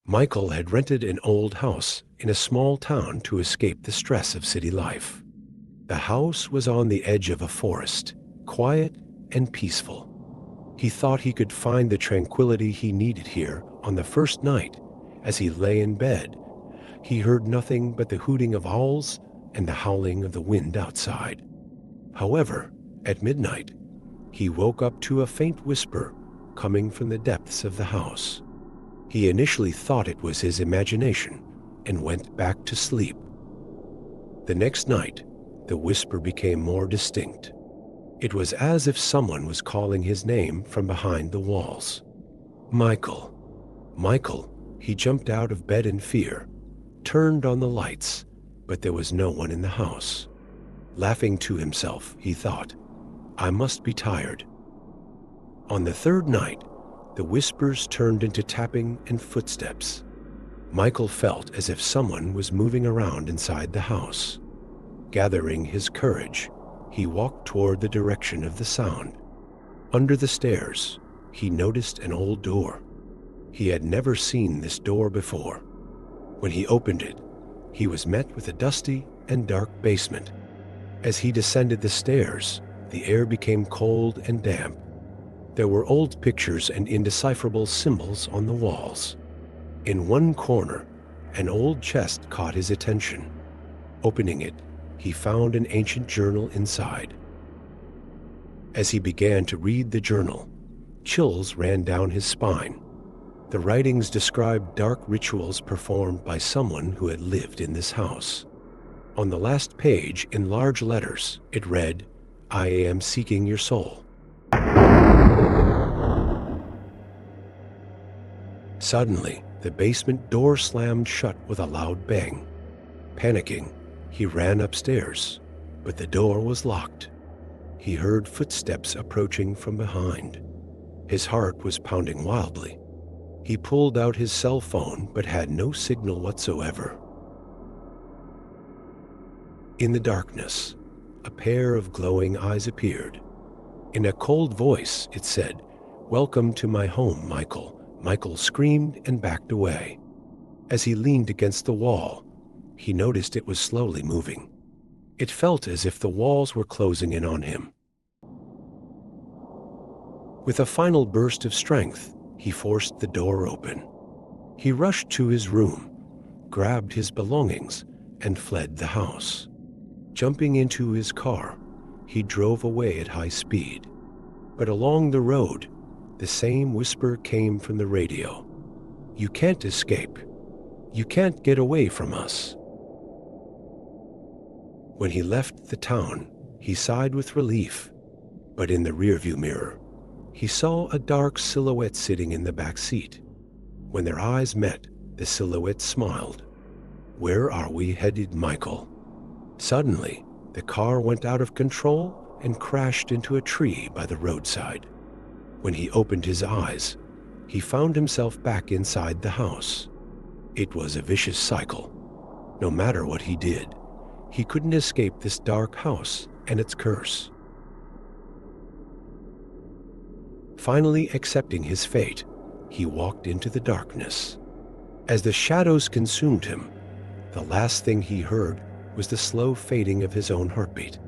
Michael had rented an old house in a small town to escape the stress of city life. The house was on the edge of a forest, quiet and peaceful. He thought he could find the tranquility he needed here on the first night. As he lay in bed, he heard nothing but the hooting of owls and the howling of the wind outside. However, at midnight, he woke up to a faint whisper coming from the depths of the house. He initially thought it was his imagination and went back to sleep. The next night, the whisper became more distinct. It was as if someone was calling his name from behind the walls. Michael. Michael. He jumped out of bed in fear, turned on the lights, but there was no one in the house. Laughing to himself, he thought, I must be tired. On the third night, the whispers turned into tapping and footsteps. Michael felt as if someone was moving around inside the house. Gathering his courage, he walked toward the direction of the sound. Under the stairs, he noticed an old door. He had never seen this door before. When he opened it, he was met with a dusty and dark basement. As he descended the stairs, the air became cold and damp. There were old pictures and indecipherable symbols on the walls. In one corner, an old chest caught his attention. Opening it, he found an ancient journal inside. As he began to read the journal, chills ran down his spine. The writings described dark rituals performed by someone who had lived in this house. On the last page, in large letters, it read, I am seeking your soul. Suddenly, the basement door slammed shut with a loud bang. Panicking, he ran upstairs, but the door was locked. He heard footsteps approaching from behind. His heart was pounding wildly. He pulled out his cell phone but had no signal whatsoever. In the darkness, a pair of glowing eyes appeared. In a cold voice, it said, Welcome to my home, Michael. Michael screamed and backed away. As he leaned against the wall, he noticed it was slowly moving. It felt as if the walls were closing in on him. With a final burst of strength, he forced the door open. He rushed to his room, grabbed his belongings, and fled the house. Jumping into his car, he drove away at high speed. But along the road, the same whisper came from the radio. You can't escape. You can't get away from us. When he left the town, he sighed with relief. But in the rearview mirror, he saw a dark silhouette sitting in the back seat. When their eyes met, the silhouette smiled. Where are we headed, Michael? Suddenly, the car went out of control and crashed into a tree by the roadside. When he opened his eyes, he found himself back inside the house. It was a vicious cycle. No matter what he did, he couldn't escape this dark house and its curse. Finally accepting his fate, he walked into the darkness. As the shadows consumed him, the last thing he heard was the slow fading of his own heartbeat.